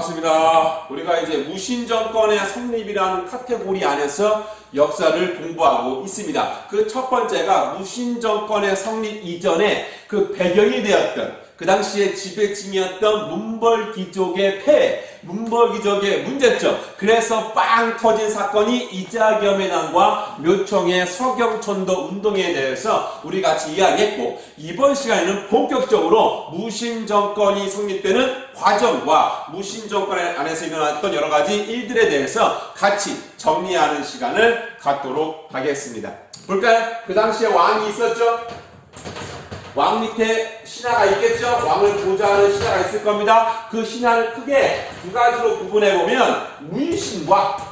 반갑습니다. 우리가 이제 무신정권의 성립이라는 카테고리 안에서 역사를 공부하고 있습니다. 그 첫 번째가 무신정권의 성립 이전에 그 배경이 되었던 그 당시에 지배층이었던 문벌귀족의 폐해, 문벌귀족의 문제점, 그래서 빵 터진 사건이 이자겸해난과 묘청의 서경천도 운동에 대해서 우리 같이 이야기했고, 이번 시간에는 본격적으로 무신정권이 성립되는 과정과 무신정권 안에서 일어났던 여러 가지 일들에 대해서 같이 정리하는 시간을 갖도록 하겠습니다. 볼까요? 그 당시에 왕이 있었죠? 왕 밑에 신하가 있겠죠? 왕을 보좌하는 신하가 있을 겁니다. 그 신하를 크게 두 가지로 구분해보면 문신과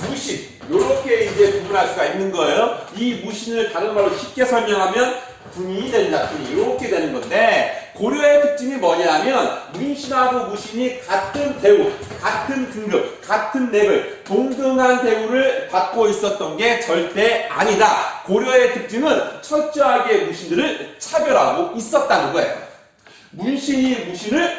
무신, 요렇게 이제 구분할 수가 있는 거예요. 이 무신을 다른 말로 쉽게 설명하면 군인이 된다, 군인, 이렇게 되는 건데, 고려의 특징이 뭐냐면 문신하고 무신이 같은 대우, 같은 등급, 같은 레벨, 동등한 대우를 받고 있었던 게 절대 아니다. 고려의 특징은 철저하게 무신들을 차별하고 있었다는 거예요. 문신이 무신을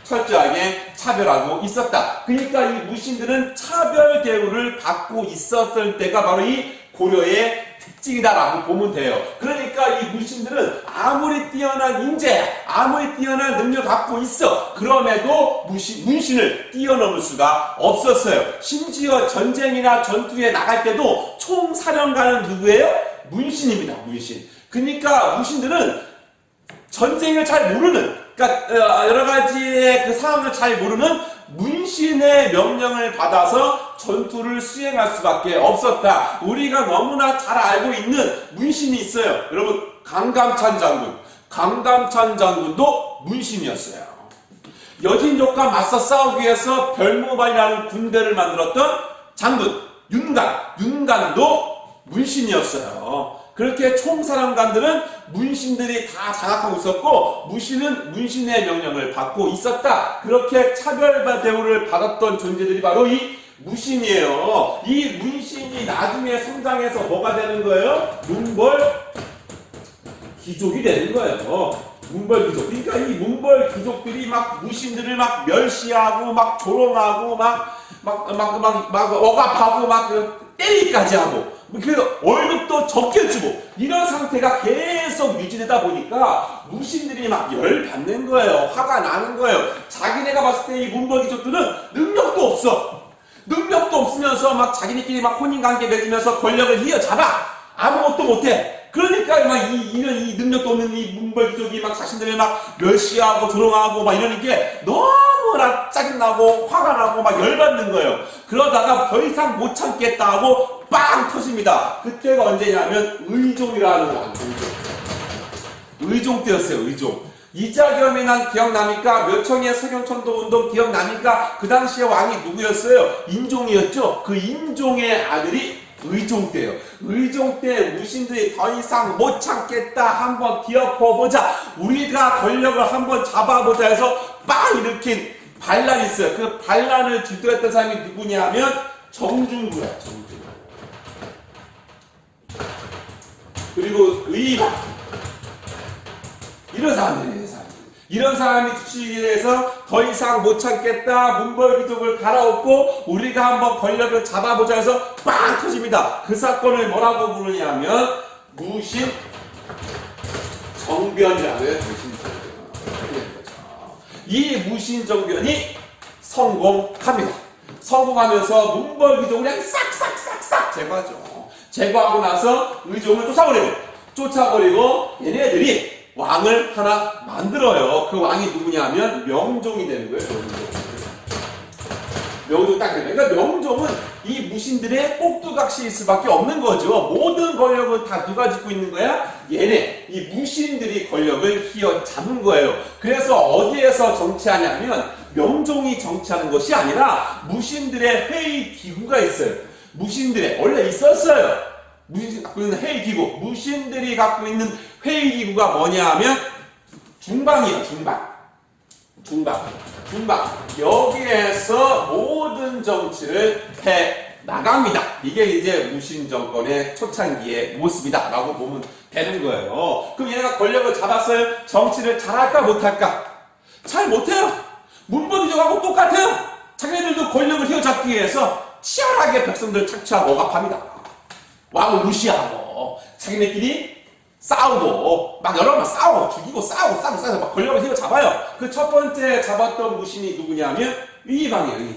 철저하게 차별하고 있었다. 그러니까 이 무신들은 차별 대우를 받고 있었을 때가 바로 이 고려의 특징이다라고 보면 돼요. 그러니까 이 무신들은 아무리 뛰어난 인재, 아무리 뛰어난 능력을 갖고 있어, 그럼에도 문신을 뛰어넘을 수가 없었어요. 심지어 전쟁이나 전투에 나갈 때도 총사령관은 누구예요? 문신입니다. 문신. 그러니까 무신들은 전쟁을 잘 모르는, 그러니까 여러 가지의 그 상황을 잘 모르는 문신의 명령을 받아서 전투를 수행할 수밖에 없었다. 우리가 너무나 잘 알고 있는 문신이 있어요. 여러분, 강감찬 장군. 강감찬 장군도 문신이었어요. 여진족과 맞서 싸우기 위해서 별무반이라는 군대를 만들었던 장군 윤간. 윤간도 문신이었어요. 그렇게 총사령관들은 문신들이 다 장악하고 있었고, 무신은 문신의 명령을 받고 있었다. 그렇게 차별과 대우를 받았던 존재들이 바로 이 무신이에요. 이 문신이 나중에 성장해서 뭐가 되는 거예요? 문벌귀족이 되는 거예요. 문벌귀족. 그러니까 이 문벌귀족들이 막 무신들을 막 멸시하고, 막 조롱하고, 막 억압하고, 막 때리기까지 하고, 그 월급도 적게 주고, 이런 상태가 계속 유지되다 보니까 무신들이 막 열받는 거예요. 화가 나는 거예요. 자기네가 봤을 때 이 문벌귀족들은 능력도 없어. 능력도 없으면서 막 자기네끼리 막 혼인관계 맺으면서 권력을 휘어잡아. 아무것도 못해. 그러니까 막 이 능력도 없는 이 문벌귀족이 막 자신들을 막 멸시하고 조롱하고 막 이러는 게 너무나 짜증나고 화가 나고 막 열받는 거예요. 그러다가 더 이상 못 참겠다 하고 빵 터집니다. 그때가 언제냐면 의종이라는 왕. 의종 때였어요. 의종. 이자겸해난 기억납니까? 묘청의 서경천도 운동 기억납니까? 그 당시에 왕이 누구였어요? 인종이었죠. 그 인종의 아들이 의종 때예요. 의종 때 무신들이 더 이상 못 참겠다, 한번 뒤엎어보자, 우리가 권력을 한번 잡아보자 해서 빵 일으킨 반란이 있어요. 그 반란을 주도했던 사람이 누구냐 하면 정중구야. 정중구. 그리고 의박, 이런 사람들이에요. 이런 사람이 주치의에서 더 이상 못 참겠다, 문벌귀족을 갈아엎고 우리가 한번 권력을 잡아보자 해서 빵 터집니다. 그 사건을 뭐라고 부르냐면 무신 정변이라고 해요. 무신 정변. 이 무신 정변이 성공합니다. 성공하면서 문벌귀족을 그냥 싹싹싹싹 제거하죠. 제거하고 나서 의종을 쫓아버리고 얘네들이 왕을 하나 만들어요. 그 왕이 누구냐 하면 명종이 되는 거예요. 명종 딱 되는 거예요. 그러니까 명종은 이 무신들의 꼭두각시일 수밖에 없는 거죠. 모든 권력은 다 누가 짚고 있는 거야? 얘네, 이 무신들이 권력을 휘어잡은 거예요. 그래서 어디에서 정치하냐면 명종이 정치하는 것이 아니라 무신들의 회의 기구가 있어요. 무신들의 원래 있었어요. 무신들이 갖고 있는 회의기구, 무신들이 갖고 있는 회의기구가 뭐냐 하면 중방이에요. 중방. 여기에서 모든 정치를 해 나갑니다. 이게 이제 무신 정권의 초창기의 모습이다 라고 보면 되는 거예요. 그럼 얘네가 권력을 잡았어요. 정치를 잘할까 못할까? 잘 못해요. 문벌이족하고 똑같아요. 자기네들도 권력을 휘어잡기 위해서 치열하게 백성들을 착취하고 억압합니다. 왕을 무시하고 자기네끼리 싸우고 막 여러 번 싸워 죽이고 싸우고 막 권력을 휘어잡아요. 그 첫 번째 잡았던 무신이 누구냐면 이방이에요.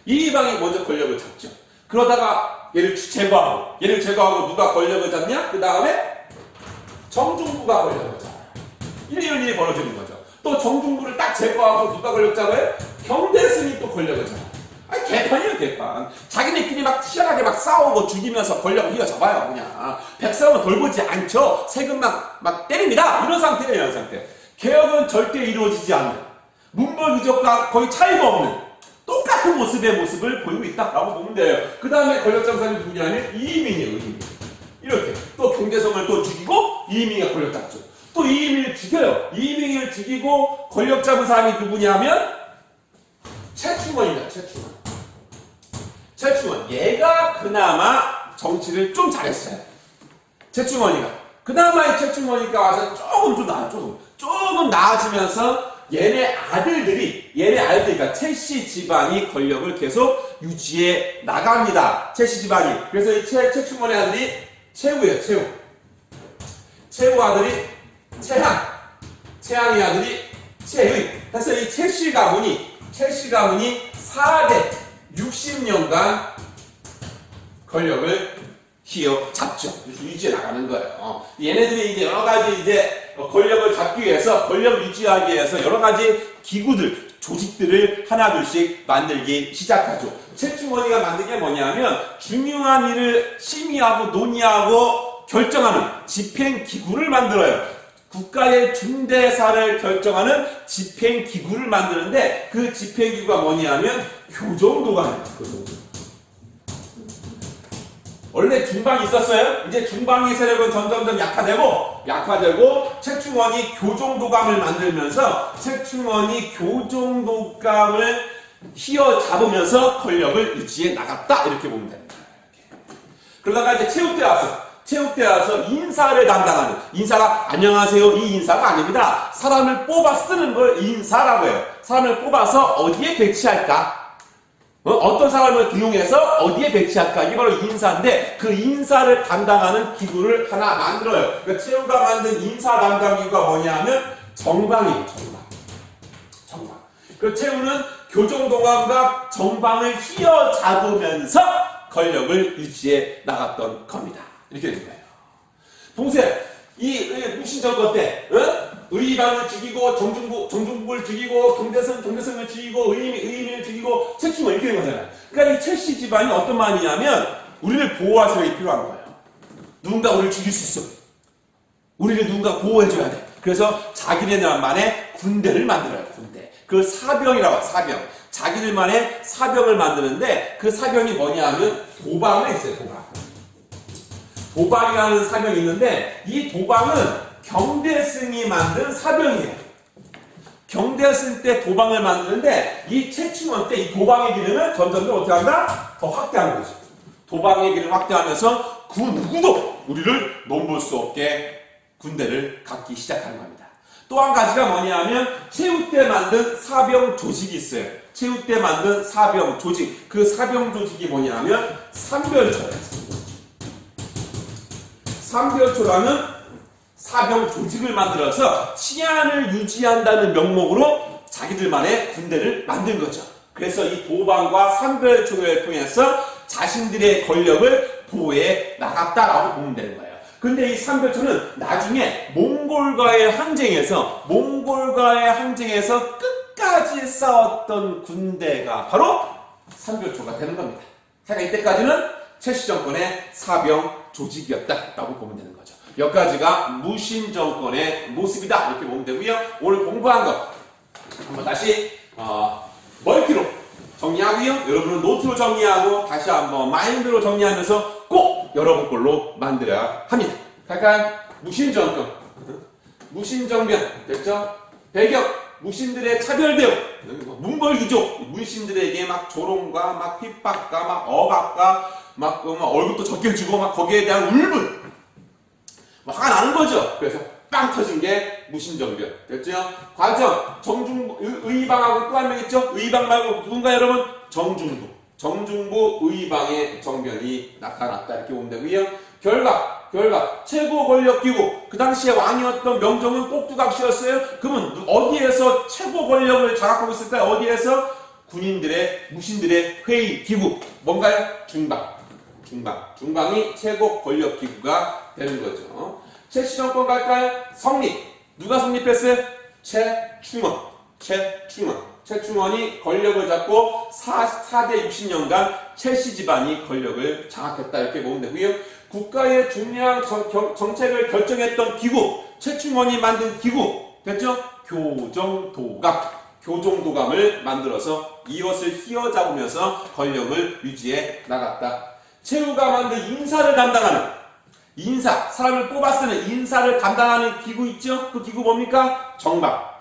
이방이 먼저 권력을 잡죠. 그러다가 얘를 제거하고 누가 권력을 잡냐? 그 다음에 정중부가 권력을 잡아요. 이런 일이 벌어지는 거죠. 또 정중부를 딱 제거하고 누가 권력 잡아요? 경대승이 또 권력을 잡아요. 아니 개판이에요 개판. 자기네끼리 막 치열하게 막 싸우고 죽이면서 권력을 휘어잡아요. 그냥 백성은 돌보지 않죠. 세금만 막 때립니다. 이런 상태예요. 이런 상태. 개혁은 절대 이루어지지 않는 문벌이족과 거의 차이가 없는 똑같은 모습을 보이고 있다라고 보면 돼요. 그 다음에 권력 장사는 누구냐면 이민이에요. 이민. 이렇게 또 경대성을 또 죽이고 이민이가 권력 잡죠. 또 이민을 죽여요. 이민을 죽이고 권력 잡은 사람이 누구냐면 최충원입니다. 최충원. 얘가 그나마 정치를 좀 잘했어요. 최충원이가. 그나마 이 최충원이가 와서 조금 나아지면서 얘네 아들들이, 그러니까 최씨 집안이 권력을 계속 유지해 나갑니다. 최씨 집안이. 그래서 이 최충원의 아들이 최우예요, 최우 아들이 최향의 아들이 최의. 그래서 이 최씨 가문이 4대 60년간 권력을 휘어잡죠. 유지해 나가는 거예요. 얘네들이 이제 여러 가지 권력을 잡기 위해서, 권력을 유지하기 위해서 여러 가지 기구들, 조직들을 하나둘씩 만들기 시작하죠. 최충원이가 만든 게 뭐냐면 중요한 일을 심의하고 논의하고 결정하는 집행기구를 만들어요. 국가의 중대사를 결정하는 집행기구를 만드는데 그 집행기구가 뭐냐면 교정도감입니다. 원래 중방이 있었어요. 이제 중방의 세력은 점점점 약화되고 최충원이 교정도감을 만들면서 최충원이 교정도감을 휘어잡으면서 권력을 유지해 나갔다. 이렇게 보면 됩니다. 그러다가 이제 체육 때 와서 인사를 담당하는, 인사가 안녕하세요 이 인사가 아닙니다. 사람을 뽑아 쓰는 걸 인사라고 해요. 사람을 뽑아서 어디에 배치할까? 어떤 사람을 등용해서 어디에 배치할까? 이게 바로 인사인데 그 인사를 담당하는 기구를 하나 만들어요. 그러니까 최우가 만든 인사 담당 기구가 뭐냐면 정방이에요. 정방. 그 최우는 교정도감과 정방을 휘어잡으면서 권력을 유지해 나갔던 겁니다. 이렇게 된 거예요. 보세요. 이 무신정권 때 의방을 죽이고 정중부를 죽이고 경대성을 죽이고 의민을 죽이고 최충원 이렇게 된 거잖아요. 그러니까 이 최씨 집안이 어떤 마음이냐면 우리를 보호할 사람이 필요한 거예요. 누군가 우리를 죽일 수 있어. 우리를 누군가 보호해줘야 돼. 그래서 자기네들만의 군대를 만들어요. 군대. 그 사병이라고 해요. 사병. 자기들만의 사병을 만드는데 그 사병이 뭐냐 하면 도방을 있어요. 도방이라는 사병이 있는데 이 도방은 경대승이 만든 사병이에요. 경대승 때 도방을 만드는데 이 최충원 때 이 도방의 기능을 점점 어떻게 한다? 더 확대하는 거죠. 도방의 기능을 확대하면서 그 누구도 우리를 넘볼 수 없게 군대를 갖기 시작하는 겁니다. 또 한 가지가 뭐냐면 최우 때 만든 사병 조직이 있어요. 최우 때 만든 사병 조직. 그 사병 조직이 뭐냐면 삼별초예요. 삼별초라는 사병 조직을 만들어서 치안을 유지한다는 명목으로 자기들만의 군대를 만든 거죠. 그래서 이 도방과 삼별초를 통해서 자신들의 권력을 보호해 나갔다라고 보면 되는 거예요. 근데 이 삼별초는 나중에 몽골과의 항쟁에서 끝까지 싸웠던 군대가 바로 삼별초가 되는 겁니다. 그러니까 이때까지는 최씨 정권의 사병 조직이었다라고 보면 되는 거죠. 여기까지가 무신 정권의 모습이다 이렇게 보면 되고요. 오늘 공부한 거 한번 다시 멀티로 정리하고요. 여러분은 노트로 정리하고 다시 한번 마인드로 정리하면서 꼭 여러분 걸로 만들어야 합니다. 갈까요? 무신 정권, 무신 정변 됐죠? 배경, 무신들의 차별 대우, 문벌귀족, 문신들에게 막 조롱과 막 핍박과 막 억압과 막 얼굴도 적게 주고 막 거기에 대한 울분, 화가 나는 거죠. 그래서 빵 터진 게 무신정변. 됐죠? 과정, 정중부, 의방하고 또 한 명 있죠? 의방 말고 누군가 여러분? 정중부. 정중부 의방의 정변이 나타났다. 이렇게 보면 되고요. 결과. 최고 권력기구. 그 당시에 왕이었던 명종은 꼭두각시였어요. 그러면 어디에서 최고 권력을 장악하고 있을까요? 어디에서? 군인들의, 무신들의 회의 기구. 뭔가요? 중방이 최고 권력기구가 되는 거죠. 최씨정권 갈까요? 성립. 누가 성립했어요? 최충원이 권력을 잡고 4대 60년간 최씨 집안이 권력을 장악했다. 이렇게 보면 되고요. 국가의 중요한 정책을 결정했던 기구. 최충원이 만든 기구. 됐죠? 교정도감을 만들어서 이것을 휘어잡으면서 권력을 유지해 나갔다. 최후가 만든 인사를 담당하는 사람을 뽑아 쓰는 인사를 담당하는 기구 있죠? 그 기구 뭡니까? 정방.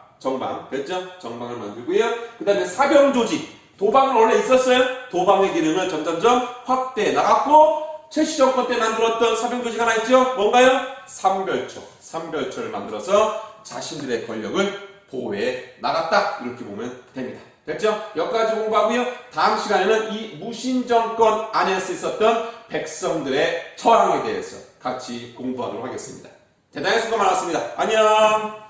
됐죠? 정방을 만들고요. 그 다음에 사병 조직. 도방은 원래 있었어요. 도방의 기능을 점점점 확대해 나갔고, 최씨 정권 때 만들었던 사병 조직 하나 있죠? 뭔가요? 삼별초를 만들어서 자신들의 권력을 보호해 나갔다. 이렇게 보면 됩니다. 됐죠? 여기까지 공부하고요. 다음 시간에는 이 무신정권 안에서 있었던 백성들의 처항에 대해서 같이 공부하도록 하겠습니다. 대단히 수고 많았습니다. 안녕!